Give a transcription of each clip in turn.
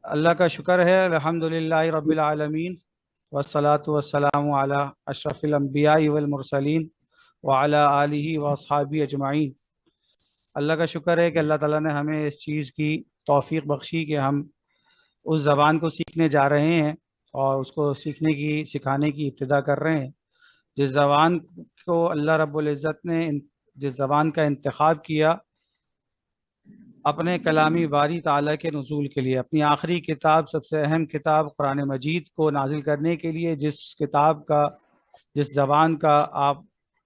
اللہ کا شکر ہے، الحمدللہ رب العالمین، والصلاة والسلام علی اشرف الانبیاء والمرسلین وعلی آلہ واصحابہ اجمعین۔ اللہ کا شکر ہے کہ اللہ تعالیٰ نے ہمیں اس چیز کی توفیق بخشی کہ ہم اس زبان کو سیکھنے جا رہے ہیں اور اس کو سکھانے کی ابتدا کر رہے ہیں۔ جس زبان کو اللہ رب العزت نے جس زبان کا انتخاب کیا اپنے کلامی باری تعالیٰ کے نزول کے لیے، اپنی آخری کتاب، سب سے اہم کتاب قرآن مجید کو نازل کرنے کے لیے، جس زبان کا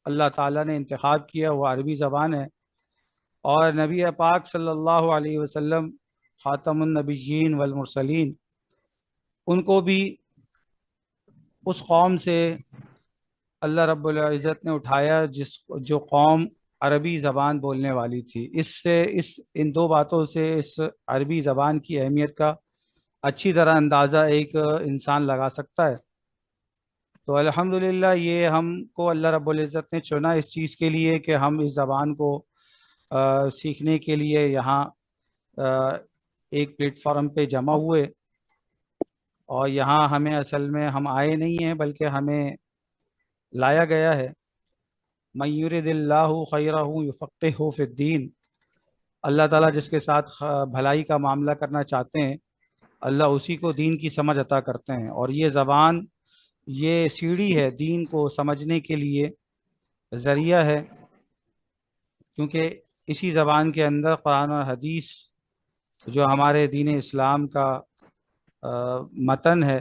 اللہ تعالیٰ نے انتخاب کیا وہ عربی زبان ہے۔ اور نبی پاک صلی اللہ علیہ وسلم خاتم النبیین والمرسلین، ان کو بھی اس قوم سے اللہ رب العزت نے اٹھایا جو قوم عربی زبان بولنے والی تھی۔ ان دو باتوں سے اس عربی زبان کی اہمیت کا اچھی طرح اندازہ ایک انسان لگا سکتا ہے۔ تو الحمدللہ یہ ہم کو اللہ رب العزت نے چنا اس چیز کے لیے کہ ہم اس زبان کو سیکھنے کے لیے یہاں ایک پلیٹ فارم پہ جمع ہوئے، اور یہاں اصل میں ہم آئے نہیں ہیں بلکہ ہمیں لایا گیا ہے۔ من یرد اللہ خیرہ یفقہہ فی الدین، اللہ تعالیٰ جس کے ساتھ بھلائی کا معاملہ کرنا چاہتے ہیں اللہ اسی کو دین کی سمجھ عطا کرتے ہیں۔ اور یہ زبان یہ سیڑھی ہے دین کو سمجھنے کے لیے، ذریعہ ہے، کیونکہ اسی زبان کے اندر قرآن اور حدیث جو ہمارے دین اسلام کا متن ہے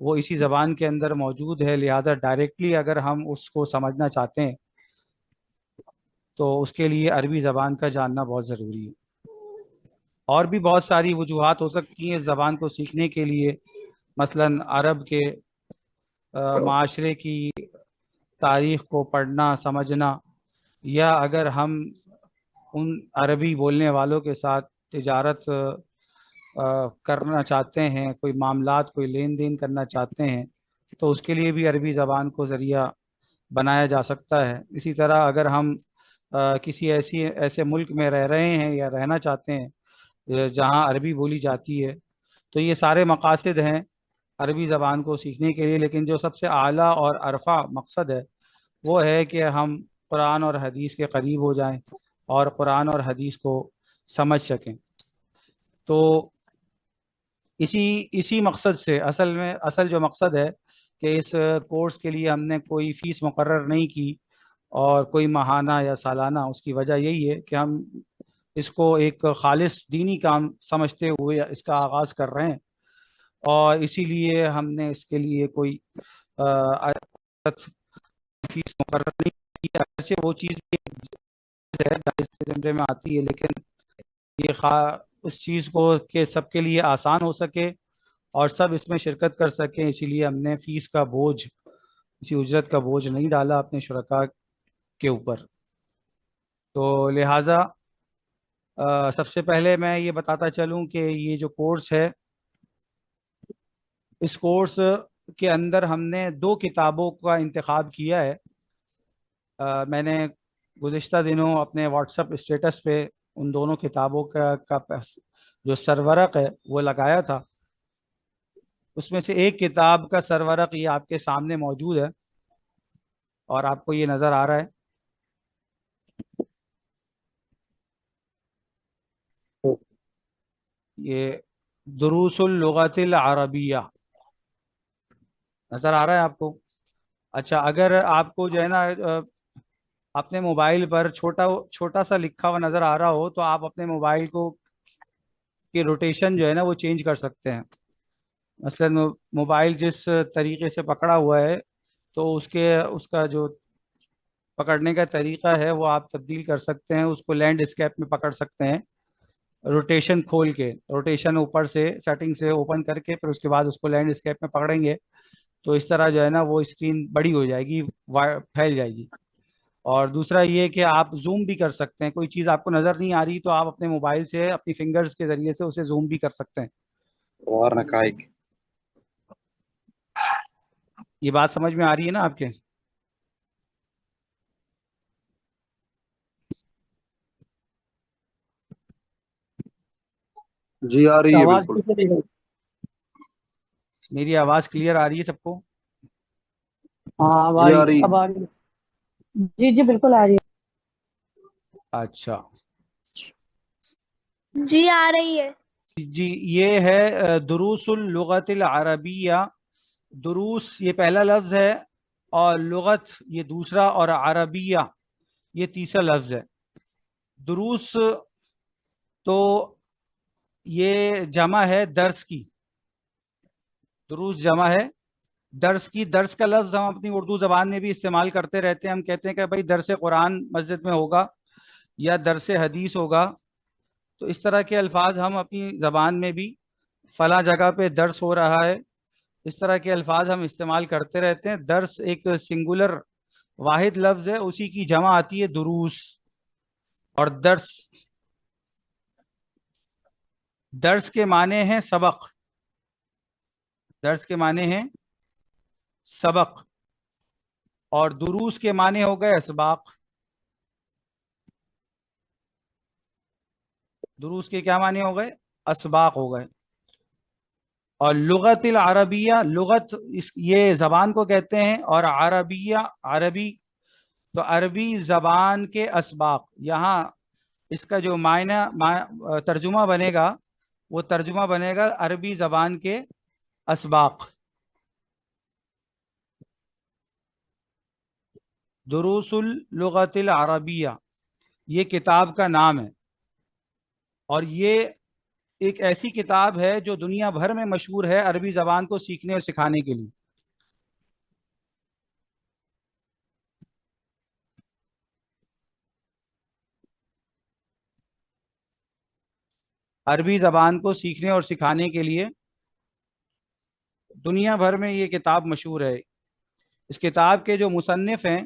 وہ اسی زبان کے اندر موجود ہے۔ لہذا ڈائریکٹلی اگر ہم اس کو سمجھنا چاہتے ہیں تو اس کے لیے عربی زبان کا جاننا بہت ضروری ہے۔ اور بھی بہت ساری وجوہات ہو سکتی ہیں اس زبان کو سیکھنے کے لیے، مثلا عرب کے معاشرے کی تاریخ کو پڑھنا سمجھنا، یا اگر ہم ان عربی بولنے والوں کے ساتھ تجارت کرنا چاہتے ہیں، کوئی معاملات کوئی لین دین کرنا چاہتے ہیں تو اس کے لیے بھی عربی زبان کو ذریعہ بنایا جا سکتا ہے۔ اسی طرح اگر ہم کسی ایسے ملک میں رہ رہے ہیں یا رہنا چاہتے ہیں جہاں عربی بولی جاتی ہے تو یہ سارے مقاصد ہیں عربی زبان کو سیکھنے کے لیے، لیکن جو سب سے اعلیٰ اور ارفع مقصد ہے وہ ہے کہ ہم قرآن اور حدیث کے قریب ہو جائیں اور قرآن اور حدیث کو سمجھ سکیں۔ تو اسی مقصد سے اصل جو مقصد ہے کہ اس کورس کے لیے ہم نے کوئی فیس مقرر نہیں کی اور کوئی ماہانہ یا سالانہ، اس کی وجہ یہی ہے کہ ہم اس کو ایک خالص دینی کام سمجھتے ہوئے اس کا آغاز کر رہے ہیں، اور اسی لیے ہم نے اس کے لیے کوئی فیس مقرر نہیں کی۔ اگرچہ وہ چیز ہے جائز کے زمرے میں آتی ہے، لیکن یہ اس چیز کو کہ سب کے لیے آسان ہو سکے اور سب اس میں شرکت کر سکیں، اسی لیے ہم نے فیس کا بوجھ، اسی اجرت کا بوجھ نہیں ڈالا اپنے شرکاء کے اوپر۔ تو لہٰذا سب سے پہلے میں یہ بتاتا چلوں کہ یہ جو کورس ہے، اس کورس کے اندر ہم نے 2 کتابوں کا انتخاب کیا ہے۔ میں نے گزشتہ دنوں اپنے واٹس ایپ اسٹیٹس پہ ان دونوں کتابوں کا جو سرورق ہے وہ لگایا تھا۔ اس میں سے ایک کتاب کا سرورق یہ آپ کے سامنے موجود ہے اور آپ کو یہ نظر آ رہا ہے، یہ دروس اللغت العربیہ نظر آ رہا ہے آپ کو؟ اچھا، اگر آپ کو جو ہے نا اپنے موبائل پر چھوٹا سا لکھا ہوا نظر آ رہا ہو تو آپ اپنے موبائل کی روٹیشن جو ہے نا وہ چینج کر سکتے ہیں۔ مثلا موبائل جس طریقے سے پکڑا ہوا ہے تو اس کا جو پکڑنے کا طریقہ ہے وہ آپ تبدیل کر سکتے ہیں، اس کو لینڈ اسکیپ میں پکڑ سکتے ہیں، روٹیشن کھول کے، روٹیشن اوپر سے سیٹنگ سے اوپن کر کے پھر اس کے بعد اس کو لینڈ اسکیپ میں پکڑیں گے تو اس طرح جو ہے نا وہ اسکرین بڑی ہو جائے گی، پھیل جائے گی۔ اور دوسرا یہ کہ آپ زوم بھی کر سکتے ہیں، کوئی چیز آپ کو نظر نہیں آ رہی تو آپ اپنے موبائل سے اپنی فنگرز کے ذریعے سے اسے زوم بھی کر سکتے ہیں۔ یہ بات سمجھ میں آ رہی ہے نا آپ کے؟ جی آ رہی ہے آواز بالکل. کیسے نہیں گئی؟ میری آواز کلیئر آ رہی ہے سب کو؟ ہاں اب آ جی رہی آ ہے، رہی ہے. اب آ رہی ہے۔ جی جی بالکل آ رہی اچھا جی آ رہی ہے۔ جی، یہ ہے دروس اللغت العربیہ. دروس یہ پہلا لفظ ہے، اور لغت یہ دوسرا، اور عربیہ یہ تیسرا لفظ ہے. دروس تو یہ جمع ہے درس کی. دروس جمع ہے درس کی. درس کا لفظ ہم اپنی اردو زبان میں بھی استعمال کرتے رہتے ہیں. ہم کہتے ہیں کہ بھائی درس قرآن مسجد میں ہوگا یا درس حدیث ہوگا. تو اس طرح کے الفاظ ہم اپنی زبان میں بھی فلاں جگہ پہ درس ہو رہا ہے، اس طرح کے الفاظ ہم استعمال کرتے رہتے ہیں. درس ایک سنگولر واحد لفظ ہے، اسی کی جمع آتی ہے دروس. اور درس، درس کے معنی ہیں سبق. درس کے معنی ہیں سبق، اور دروس کے معنی ہو گئے اسباق. دروس کے کیا معنی ہو گئے؟ اسباق ہو گئے. اور لغت العربیہ، لغت یہ زبان کو کہتے ہیں، اور عربیہ عربی. تو عربی زبان کے اسباق، یہاں اس کا جو ترجمہ بنے گا، وہ ترجمہ بنے گا عربی زبان کے اسباق. دروس اللغت العربیہ یہ کتاب کا نام ہے، اور یہ ایک ایسی کتاب ہے جو دنیا بھر میں مشہور ہے عربی زبان کو سیکھنے اور سکھانے کے لیے. عربی زبان کو سیکھنے اور سکھانے کے لیے دنیا بھر میں یہ کتاب مشہور ہے. اس کتاب کے جو مصنف ہیں،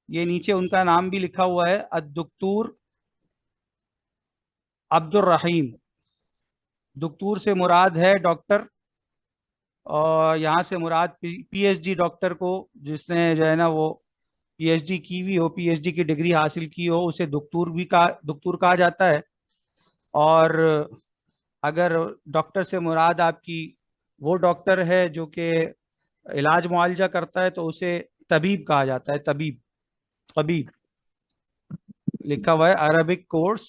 یہ نیچے ان کا نام بھی لکھا ہوا ہے، الدکتور عبد الرحیم. دکتور سے مراد ہے ڈاکٹر، اور یہاں سے مراد پی ایچ ڈی ڈاکٹر کو، جس نے جو ہے نا وہ پی ایچ ڈی کی ہوئی ہو، پی ایچ ڈی کی ڈگری حاصل کی ہو، اسے دکتور کہا جاتا ہے. اور اگر ڈاکٹر سے مراد آپ کی وہ ڈاکٹر ہے جو کہ علاج معالجہ کرتا ہے، تو اسے طبیب کہا جاتا ہے. طبیب لکھا ہوا ہے عربک کورس،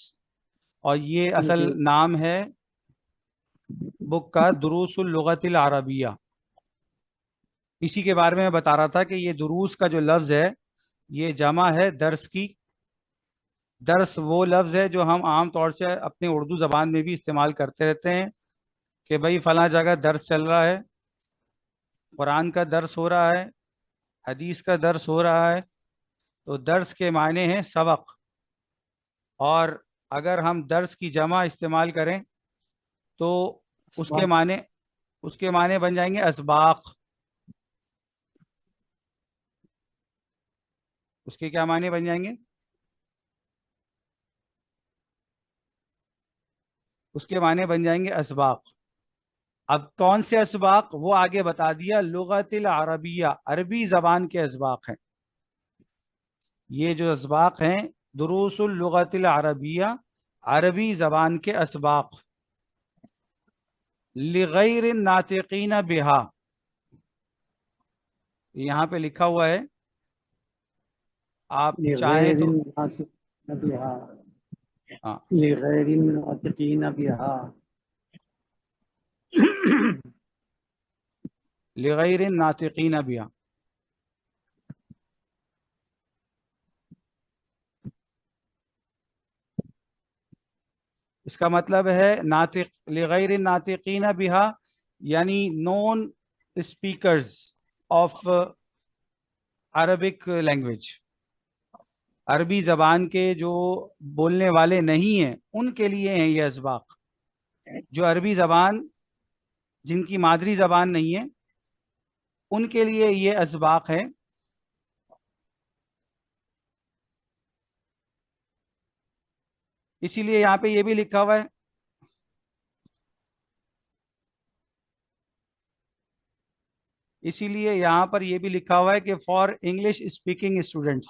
اور یہ ہے اصل جی نام ہے بک کا دروس اللغت العربیہ. اسی کے بارے میں بتا رہا تھا کہ یہ دروس کا جو لفظ ہے یہ جمع ہے درس کی. درس وہ لفظ ہے جو ہم عام طور سے اپنے اردو زبان میں بھی استعمال کرتے رہتے ہیں، کہ بھائی فلاں جگہ درس چل رہا ہے، قرآن کا درس ہو رہا ہے، حدیث کا درس ہو رہا ہے. تو درس کے معنی ہیں سبق، اور اگر ہم درس کی جمع استعمال کریں تو اس کے معنی بن جائیں گے اسباق. اس کے کیا معنی بن جائیں گے؟ اس کے معنی بن جائیں گے اسباق. اب کون سے اسباق وہ آگے بتا دیا، لغت العربیہ عربی زبان کے اسباق ہیں. یہ جو اسباق ہیں دروس اللغت العربیہ عربی زبان کے اسباق. لغیر الناطقین بہا، یہاں پہ لکھا ہوا ہے، آپ چاہیں لغیر تو الناطقین بہا، ہاں لغیر الناطقین بہا. لغیر الناطقین بہا. اس کا مطلب ہے ناطق لغیر الناطقین بہا، یعنی نون اسپیکرز آف عربک لینگویج. عربی زبان کے جو بولنے والے نہیں ہیں ان کے لیے ہیں یہ اسباق. جو عربی زبان جن کی مادری زبان نہیں ہے ان کے لیے یہ اسباق ہیں. اسی لیے یہاں پہ یہ بھی لکھا ہوا ہے، اسی لیے یہاں پر یہ بھی لکھا ہوا ہے کہ فار انگلش اسپیکنگ اسٹوڈنٹس.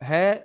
ہے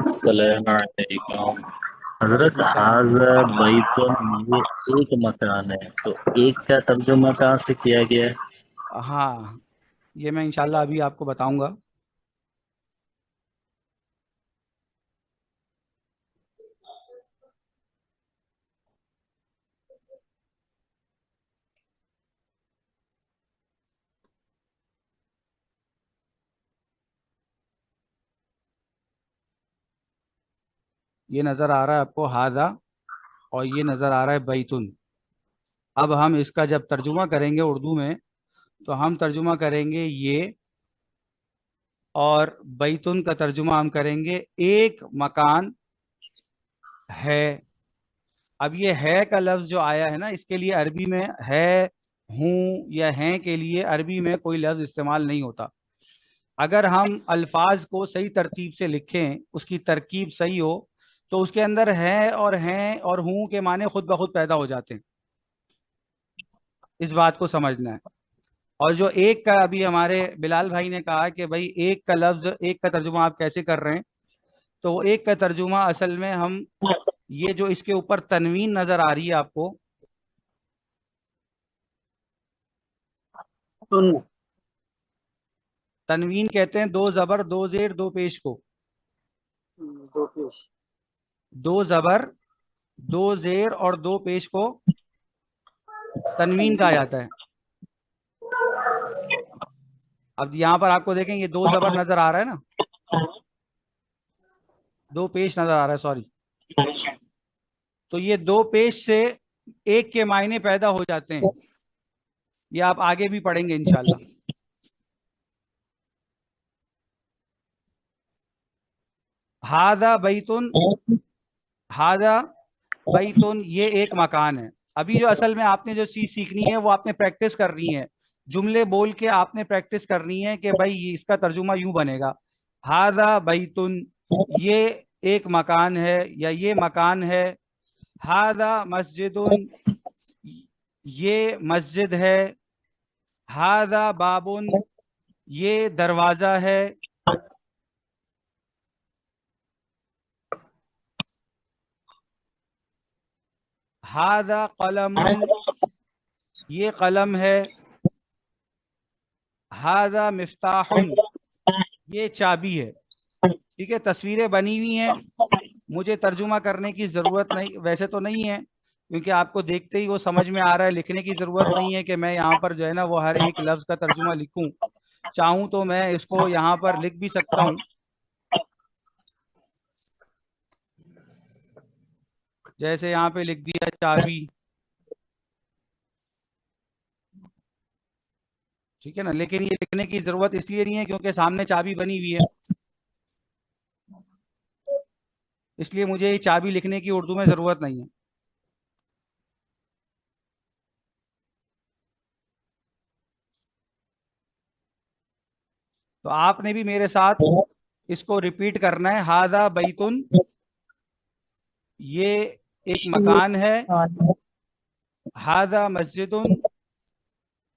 السلام علیکم حضرت، حاضر بیتن یہ ایک مکان ہے، تو ایک کا ترجمہ کہاں سے کیا گیا ہے؟ ہاں یہ میں انشاءاللہ ابھی آپ کو بتاؤں گا۔ یہ نظر آ رہا ہے آپ کو حاضا، اور یہ نظر آ رہا ہے بیتن۔ اب ہم اس کا جب ترجمہ کریں گے اردو میں تو ہم ترجمہ کریں گے یہ، اور بیتن کا ترجمہ ہم کریں گے ایک مکان ہے۔ اب یہ ہے کا لفظ جو آیا ہے نا، اس کے لیے عربی میں ہے، ہوں یا ہیں کے لیے عربی میں کوئی لفظ استعمال نہیں ہوتا۔ اگر ہم الفاظ کو صحیح ترتیب سے لکھیں، اس کی ترکیب صحیح ہو، تو اس کے اندر ہے اور ہیں اور ہوں کے معنی خود بخود پیدا ہو جاتے ہیں۔ اس بات کو سمجھنا ہے۔ اور جو ایک کا ابھی ہمارے بلال بھائی نے کہا کہ بھائی ایک کا لفظ، ایک کا ترجمہ آپ کیسے کر رہے ہیں، تو ایک کا ترجمہ اصل میں ہم یہ جو اس کے اوپر تنوین نظر آ رہی ہے آپ کو، تنوین کہتے ہیں 2 زبر 2 زیر 2 پیش کو، 2 زبر 2 زیر اور 2 پیش کو تنوین کہا جاتا ہے۔ اب یہاں پر آپ کو دیکھیں یہ 2 زبر نظر آ رہا ہے نا، 2 پیش نظر آ رہا ہے، سوری، تو یہ 2 پیش سے ایک کے معنی پیدا ہو جاتے ہیں، یہ آپ آگے بھی پڑھیں گے انشاءاللہ۔ ہاذا بیتن، ہاذا بیتن یہ ایک مکان ہے۔ ابھی جو اصل میں آپ نے جو چیز سیکھنی ہے وہ آپ نے پریکٹس کرنی ہے، جملے بول کے آپ نے پریکٹس کرنی ہے کہ بھائی اس کا ترجمہ یوں بنے گا، ہاذا بیتن یہ ایک مکان ہے یا یہ مکان ہے، ہاذا مسجد یہ مسجد ہے، ہاذا بابن یہ دروازہ ہے، ہاذا قلم یہ قلم ہے، ہاذا مفتاح یہ چابی ہے۔ ٹھیک ہے، تصویریں بنی ہوئی ہیں، مجھے ترجمہ کرنے کی ضرورت نہیں، ویسے تو نہیں ہے، کیونکہ آپ کو دیکھتے ہی وہ سمجھ میں آ رہا ہے، لکھنے کی ضرورت نہیں ہے کہ میں یہاں پر جو ہے نا وہ ہر ایک لفظ کا ترجمہ لکھوں۔ چاہوں تو میں اس کو یہاں پر لکھ بھی سکتا ہوں، جیسے یہاں پہ لکھ دیا چابی، ٹھیک ہے نا, لیکن یہ لکھنے کی ضرورت اس لیے نہیں ہے کیونکہ سامنے چابی بنی ہوئی ہے, اس لیے مجھے یہ چابی لکھنے کی اردو میں ضرورت نہیں ہے. تو آپ نے بھی میرے ساتھ اس کو ریپیٹ کرنا ہے. ہاذا بیتن, یہ ایک مکان ہے. ہاذا مسجدن,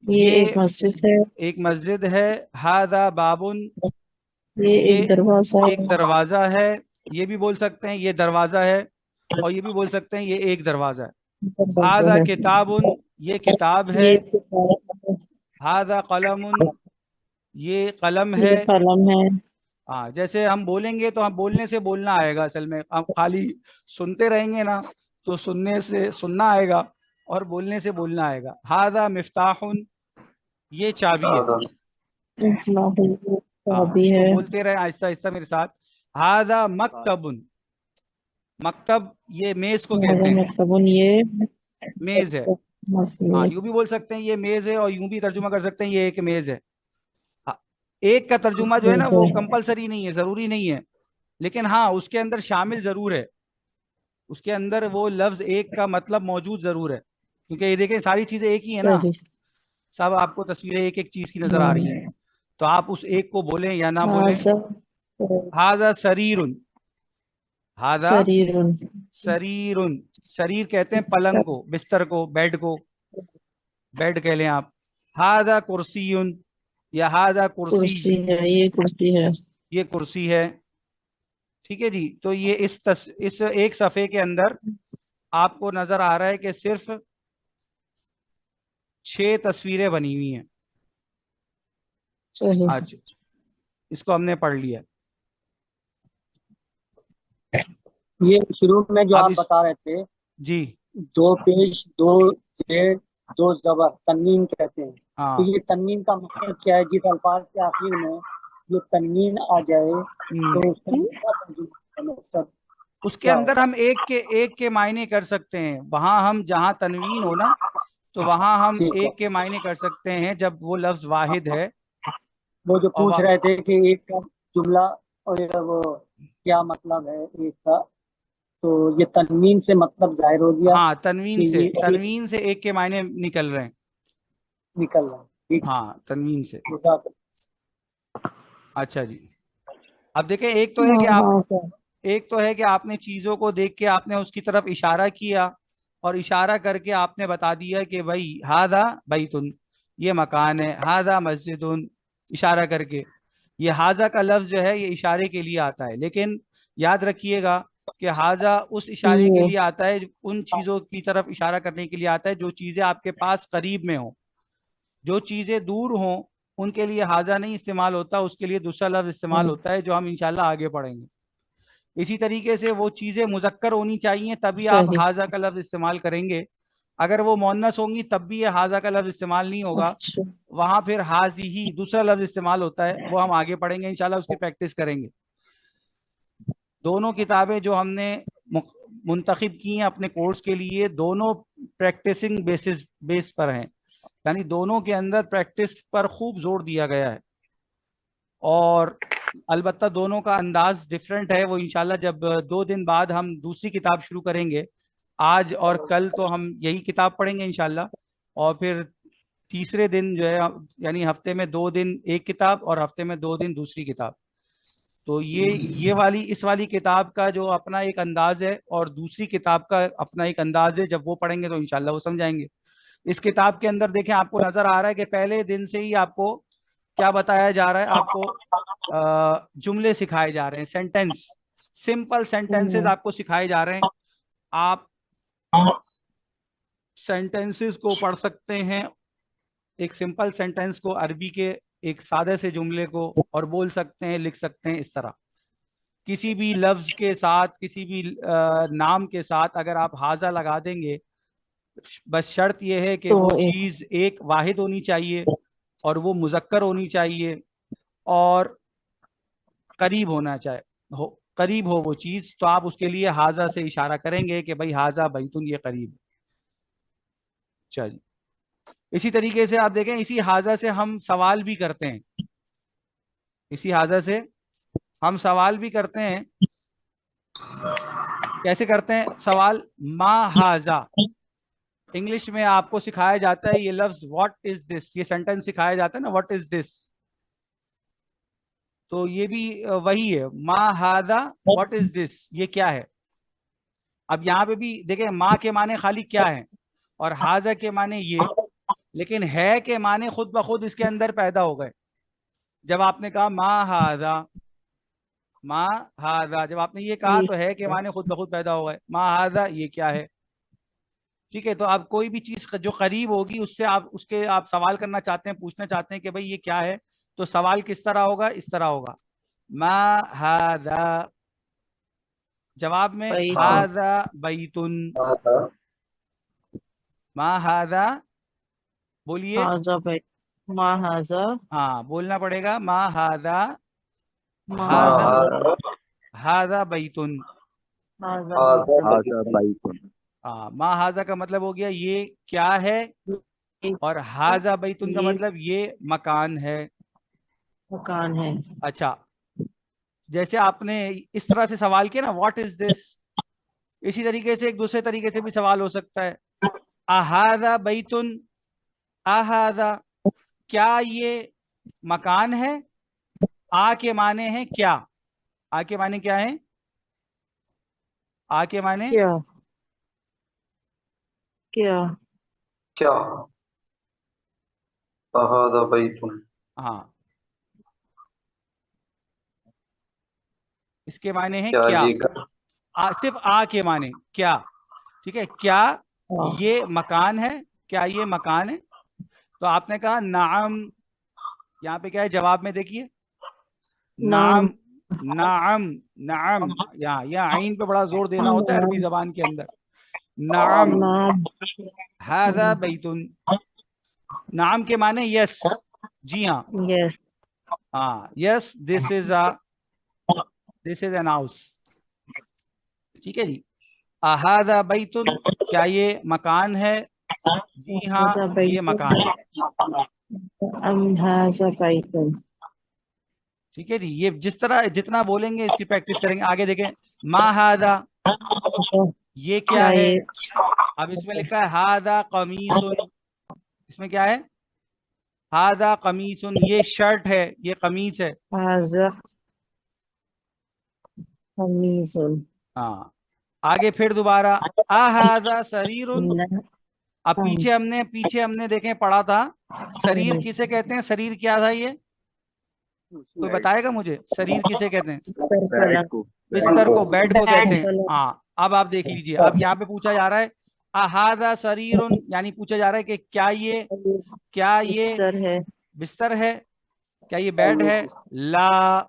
یہ ایک مسجد ہے. ایک مسجد ہے. ہاذا بابن, یہ ایک دروازہ ایک دروازہ ہے. یہ بھی بول سکتے ہیں یہ دروازہ ہے, اور یہ بھی بول سکتے ہیں یہ ایک دروازہ ہے. ہاذا کتابن, یہ کتاب ہے. یہ کتاب ہے. ہاذا قلم, یہ قلم ہے. یہ قلم ہے. ہاں, جیسے ہم بولیں گے تو ہم بولنے سے بولنا آئے گا. اصل میں ہم خالی سنتے رہیں گے نا تو سننے سے سننا آئے گا اور بولنے سے بولنا آئے گا. ہاذا مفتاح, یہ چابی ہے. چابی ہے. بولتے رہے آہستہ آہستہ میرے ساتھ. ہاذا مکتب, مکتب یہ میز کو کہتے ہیں. مکتبن, یہ میز ہے. ہاں, یوں بھی بول سکتے ہیں یہ میز ہے, اور یوں بھی ترجمہ کر سکتے ہیں یہ ایک میز ہے. ایک کا ترجمہ جو ہے نا وہ کمپلسری نہیں ہے, ضروری نہیں ہے, لیکن ہاں اس کے اندر شامل ضرور ہے. اس کے اندر وہ لفظ ایک کا مطلب موجود ضرور ہے, کیونکہ یہ دیکھیں ساری چیزیں ایک ہی ہیں نا, سب آپ کو تصویریں ایک ایک چیز کی نظر آ رہی ہیں, تو آپ اس ایک کو بولیں یا نہ بولیں. ہاذا سریرن, ہاذا سریرن, سریر کہتے ہیں پلنگ کو, بستر کو, بیڈ کو, بیڈ کہہ لیں آپ. ہاذا کرسیٌ, یا ہاذا کرسی, ہے. یہ کرسی ہے. یہ کرسی ہے. ٹھیک ہے جی. تو یہ اس ایک صفحے کے اندر آپ کو نظر آ رہا ہے کہ صرف 6 تصویریں بنی ہوئی ہیں. آج اس کو ہم نے پڑھ لیا. یہ شروع میں جو آپ بتا رہے تھے جی, 2 پیش 2 زیر 2 زبر تنوین کہتے ہیں. ہاں, تو یہ تنوین کا مطلب کیا ہے؟ جس الفاظ کے آخر میں یہ تنوین آ جائے تو اس کا مقصد اس کے اندر ہم ایک کے معنی کر سکتے ہیں. وہاں ہم جہاں تنوین ہو نا تو وہاں ہم ایک کے معنی کر سکتے ہیں جب وہ لفظ واحد ہے. وہ جو پوچھ رہے تھے کہ ایک کا جملہ اور وہ کیا مطلب ہے ایک کا, تو یہ تنوین سے مطلب ظاہر ہو گیا. ہاں, تنوین سے ایک کے معنی نکل رہے ہیں, نکل رہا ہے. ہاں, تنوین سے. اچھا جی, اب دیکھیں ایک تو ہے کہ آپ نے چیزوں کو دیکھ کے آپ نے اس کی طرف اشارہ کیا, اور اشارہ کر کے آپ نے بتا دیا کہ بھائی ہاذا بیتن, یہ مکان ہے. ہاذا مسجدن, اشارہ کر کے. یہ ہاذا کا لفظ جو ہے یہ اشارے کے لیے آتا ہے, لیکن یاد رکھیے گا کہ ہاذا اس اشارے کے لیے آتا ہے, ان چیزوں کی طرف اشارہ کرنے کے لیے آتا ہے جو چیزیں آپ کے پاس قریب میں ہوں. جو چیزیں دور ہوں ان کے لیے ہاذا نہیں استعمال ہوتا, اس کے لیے دوسرا لفظ استعمال ہوتا ہے جو ہم انشاءاللہ آگے پڑھیں گے. اسی طریقے سے وہ چیزیں مذکر ہونی چاہیے تبھی آپ ہاذا کا لفظ استعمال کریں گے. اگر وہ مؤنث ہوں گی تب بھی یہ ہاذا کا لفظ استعمال نہیں ہوگا, وہاں پھر ہاذیہ دوسرا لفظ استعمال ہوتا ہے, وہ ہم آگے پڑھیں گے انشاءاللہ, اس کی پریکٹس کریں گے. دونوں کتابیں جو ہم نے منتخب کی ہیں اپنے کورس کے لیے, دونوں پریکٹسنگ بیس پر ہیں, یعنی دونوں کے اندر پریکٹس پر خوب زور دیا گیا ہے. اور البتہ دونوں کا انداز ڈفرینٹ ہے. وہ انشاءاللہ جب 2 دن بعد ہم دوسری کتاب شروع کریں گے, آج اور کل تو ہم یہی کتاب پڑھیں گے انشاءاللہ, اور پھر تیسرے دن جو ہے یعنی ہفتے میں 2 دن ایک کتاب اور ہفتے میں 2 دن دوسری کتاب. تو اس والی کتاب کا جو اپنا ایک انداز ہے اور دوسری کتاب کا اپنا ایک انداز ہے, جب وہ پڑھیں گے تو انشاءاللہ وہ سمجھائیں گے. اس کتاب کے اندر دیکھیں آپ کو نظر آ رہا ہے کہ پہلے دن سے ہی آپ کو کیا بتایا جا رہا ہے, آپ کو جملے سکھائے جا رہے ہیں, سینٹینس, سمپل سینٹینسز آپ کو سکھائے جا رہے ہیں. آپ سینٹینسز کو پڑھ سکتے ہیں, ایک سمپل سینٹینس کو, عربی کے ایک سادے سے جملے کو, اور بول سکتے ہیں, لکھ سکتے ہیں اس طرح. کسی بھی لفظ کے ساتھ, کسی بھی نام کے ساتھ اگر آپ ہاذا لگا دیں گے, بس شرط یہ ہے کہ وہ چیز ایک واحد ہونی چاہیے, اور وہ مذکر ہونی چاہیے, اور قریب ہونا چاہیے, قریب ہو وہ چیز, تو آپ اس کے لیے ہاذا سے اشارہ کریں گے کہ بھائی ہاذا بیتن, یہ قریب. چلیے اسی طریقے سے آپ دیکھیں اسی حاضہ سے ہم سوال بھی کرتے ہیں، اسی حاضہ سے ہم سوال بھی کرتے ہیں. کیسے کرتے ہیں سوال؟ ما حاضہ، انگلش میں آپ کو سکھایا جاتا ہے یہ لفظ واٹ از دس، یہ سینٹینس سکھایا جاتا ہے نا واٹ از دس، تو یہ بھی وہی ہے ما حاضہ واٹ از دس، یہ کیا ہے. اب یہاں پہ بھی دیکھیں ما کے معنی خالی کیا ہے اور حاضہ کے معنی یہ، لیکن ہے کے معنی خود بخود اس کے اندر پیدا ہو گئے. جب آپ نے کہا ما حاضہ، ما حاضہ، جب آپ نے یہ کہا تو ہے کے معنی خود بخود پیدا ہو گئے. ما حاضہ یہ کیا ہے. ٹھیک ہے، تو آپ کوئی بھی چیز جو قریب ہوگی اس سے آپ سوال کرنا چاہتے ہیں، پوچھنا چاہتے ہیں کہ بھئی یہ کیا ہے، تو سوال کس طرح ہوگا؟ اس طرح ہوگا ما ھذا، جواب میں بیت. ھذا بیتن، ما ھذا، بولیے. هذا بيت. ما هذا. ہاں بولنا پڑے گا ما ھذا، ما ھذا، هذا. ھذا بیتن. هذا بيت. ہاں ما ھذا کا مطلب ہو گیا یہ کیا ہے، اور ھذا بیتن کا یہ مطلب یہ مکان ہے. مکان ہے. اچھا، جیسے آپ نے اس طرح سے سوال کیا نا واٹ از دس، اسی طریقے سے ایک دوسرے طریقے سے بھی سوال ہو سکتا ہے. اھذا بیتن، اھذا، کیا یہ مکان ہے. آ کے معنی ہے کیا، آ کے معنی کیا ہے، آ کے معنی کیا کیا کیا هذا بیت ہاں اس کے معنی ہے کیا کیا، یہ گھر صرف آ کے معنی کیا. ٹھیک ہے، کیا یہ مکان ہے، کیا یہ مکان ہے. تو آپ نے کہا نعم، یہاں پہ کیا ہے جواب میں دیکھیے نعم، نعم، نعم، یہاں عین پہ بڑا زور دینا ہوتا ہے عربی زبان کے اندر. نعم نعم. ھذا بیتن، نعم کے معنی یس، جی ہاں، Yes. ہاں یس دس از این ہاؤس. ٹھیک ہے جی. اھذا بیتن، کیا یہ مکان ہے، جی ہاں هذا یہ بيت. مکان ہے. أم هذا بيت. ٹھیک ہے جی، یہ جس طرح جتنا بولیں گے اس کی پریکٹس کریں گے. آگے دیکھیں ما ھذا، یہ کیا ہے. اب اس میں لکھا ہے ھذا قمیص، اس میں کیا ہے ھذا قمیص، یہ شرٹ ہے، یہ قمیص ہے. هذا قميص. ہاں آگے پھر دوبارہ اھذا سریر. اب پیچھے ہم نے دیکھیں پڑھا تھا سریر کسے کہتے ہیں، سریر کیا تھا یہ کوئی بتائے گا مجھے، سریر کسے کہتے ہیں؟ بستر کو، بیڈ کو کہتے ہیں. ہاں اب آپ دیکھ لیجئے، اب یہاں پہ پوچھا جا رہا ہے اھذا سریر، یعنی پوچھا جا رہا ہے کہ کیا یہ بستر ہے. بستر ہے، کیا یہ بیڈ ہے. لا،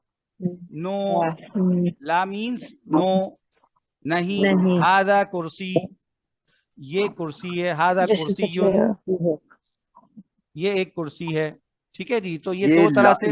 نو، لا مینس نو، نہیں. ھذا کرسی، یہ کرسی ہے. ھذا کرسی، یہ ایک کرسی ہے. ٹھیک ہے جی، تو یہ دو طرح سے